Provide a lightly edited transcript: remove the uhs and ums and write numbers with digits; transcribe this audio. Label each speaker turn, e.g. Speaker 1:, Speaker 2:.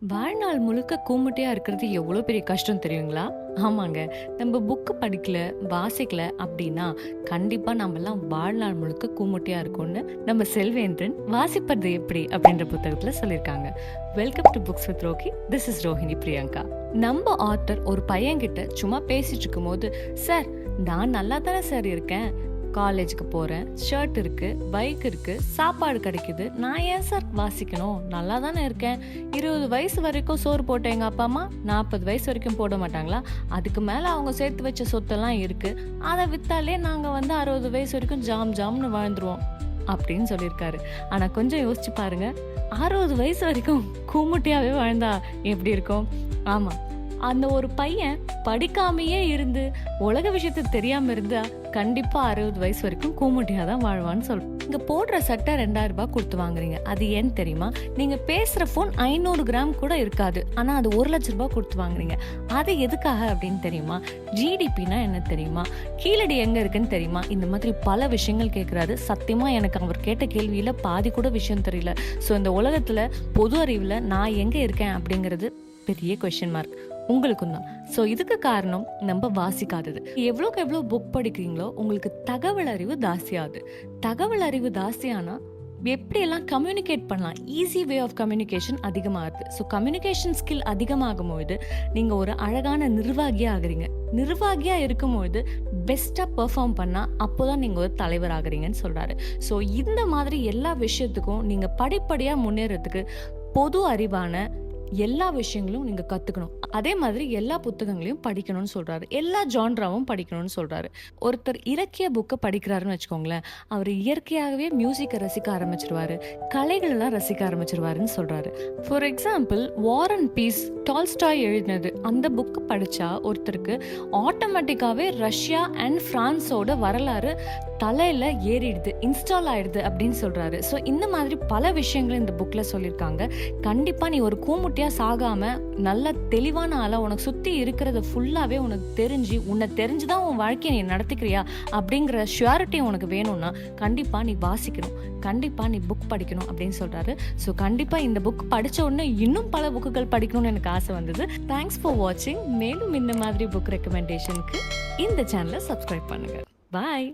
Speaker 1: வாழ்நாள் முழுக்க கூமுட்டையா இருக்கிறது எவ்வளோ பெரிய கஷ்டம் தெரியுங்களா? ஆமாங்க. நம்ம புக்கு படிக்கல, வாசிக்கல அப்படின்னா, கண்டிப்பா நம்மலாம் வாழ்நாள் முழுக்க கூமுட்டையா இருக்கோம்னு நம்ம செல்வேந்திரன் "வாசிப்பது எப்படி" அப்படின்ற புத்தகத்துல சொல்லியிருக்காங்க. Welcome to books with Rohi. This is Rohini Priyanka. நம்ம ஆத்தர் ஒரு பையன்கிட்ட சும்மா பேசிட்டு இருக்கும்போது, "சார், நான் நல்லா தானே சார் இருக்கேன். காலேஜுக்கு போகிறேன், ஷர்ட் இருக்குது, பைக் இருக்குது, சாப்பாடு கிடைக்குது. நான் ஏன் சார் வாசிக்கணும்? நல்லா தானே இருக்கேன். 20 வயசு வரைக்கும் சோறு போட்ட எங்கள் அப்பா அம்மா 40 வயசு வரைக்கும் போட மாட்டாங்களா? அதுக்கு மேலே அவங்க சேர்த்து வச்ச சொத்தெல்லாம் இருக்குது. அதை விற்றாலே நாங்கள் 60 வயசு வரைக்கும் ஜாம்னு வாழ்ந்துருவோம்" அப்படின்னு சொல்லியிருக்காரு. ஆனால் கொஞ்சம் யோசிச்சு பாருங்க, 60 வயசு வரைக்கும் கூமுட்டியாகவே வாழ்ந்தா எப்படி இருக்கும்? ஆமாம், அந்த ஒரு பையன் படிக்காமையே இருந்து உலக விஷயத்த தெரியாம இருந்தா கண்டிப்பா 60 வயசு வரைக்கும் கூமுட்டியா தான் வாழ்வான்னு சொல்றேன். இங்க போடுற சட்டை 2000 ரூபாய் கொடுத்து வாங்குறீங்க. அது ஏன்னு தெரியுமா? நீங்க பேசுற போன் 500 கிராம் கூட இருக்காது, ஆனா அது 1 லட்ச ரூபாய் கொடுத்து வாங்குறீங்க. அது எதுக்காக அப்படின்னு தெரியுமா? ஜிடிபினா என்ன தெரியுமா? கீழடி எங்க இருக்குன்னு தெரியுமா? இந்த மாதிரி பல விஷயங்கள் கேட்கிறாரு. சத்தியமா எனக்கு அவர் கேட்ட கேள்வியில பாதி கூட விஷயம் தெரியல. ஸோ இந்த உலகத்துல பொது அறிவுல நான் எங்க இருக்கேன் அப்படிங்கிறது பெரிய கொஸ்டின் மார்க். உங்களுக்கும் தான். ஸோ இதுக்கு காரணம் நம்ம வாசிக்காதது. எவ்வளோக்கு எவ்வளோ புக் படிக்கிறீங்களோ உங்களுக்கு தகவல் அறிவு தாசியாகுது. தகவல் அறிவு தாசியானா எப்படியெல்லாம் கம்யூனிகேட் பண்ணலாம், ஈஸி வே ஆஃப் கம்யூனிகேஷன் அதிகமாகுது. ஸோ கம்யூனிகேஷன் ஸ்கில் அதிகமாகும் பொழுது நீங்கள் ஒரு அழகான நிர்வாகியாக ஆகுறீங்க. நிர்வாகியாக இருக்கும்பொழுது பெஸ்ட்டாக பெர்ஃபார்ம் பண்ணால் அப்போ தான் நீங்கள் ஒரு தலைவர் ஆகுறீங்கன்னு சொல்கிறாரு. ஸோ இந்த மாதிரி எல்லா விஷயத்துக்கும் நீங்கள் படிப்படியாக முன்னேறதுக்கு பொது அறிவான எல்லா விஷயங்களும் நீங்க கத்துக்கணும். அதே மாதிரி எல்லா புத்தகங்களையும் படிக்கணும்னு சொல்றாரு. எல்லா ஜான்ராவும் படிக்கணும்னு சொல்றாரு. ஒருத்தர் இலக்கிய புக்கை படிக்கிறாருன்னு வச்சுக்கோங்களேன், அவர் இயற்கையாகவே மியூசிக்கை ரசிக்க ஆரம்பிச்சிருவாரு, கலைகள் எல்லாம் ரசிக்க ஆரம்பிச்சிருவாருன்னு சொல்றாரு. For example, war and peace Tolstoy எழுதினது அந்த புக்கு படிச்சா ஒருத்தருக்கு ஆட்டோமேட்டிக்காவே ரஷ்யா அண்ட் பிரான்ஸோட வரலாறு தலையில ஏறிடுது, இன்ஸ்டால் ஆயிடுது அப்படின்னு சொல்றாரு. ஸோ இந்த மாதிரி பல விஷயங்கள் இந்த புக்ல சொல்லியிருக்காங்க. கண்டிப்பா நீ ஒரு கூமுட்டியா சாகாம நல்ல தெளிவான ஆளா உனக்கு சுத்தி இருக்கிறது ஃபுல்லாவே உனக்கு தெரிஞ்சு உன்னை தெரிஞ்சுதான் உன் வாழ்க்கையை நீ நடத்திக்கிறியா அப்படிங்கிற ஷுவாரிட்டி உனக்கு வேணும்னா கண்டிப்பா நீ வாசிக்கணும், கண்டிப்பா நீ புக் படிக்கணும் அப்படின்னு சொல்றாரு. ஸோ கண்டிப்பா இந்த புக் படிச்ச உடனே இன்னும் பல புக்குகள் படிக்கணும்னு எனக்கு ஆசை வந்தது. தேங்க்ஸ் ஃபார் வாட்சிங். மேலும் இந்த மாதிரி புக் ரெக்கமெண்டேஷனுக்கு இந்த சேனலை சப்ஸ்கிரைப் பண்ணுங்க. பாய்.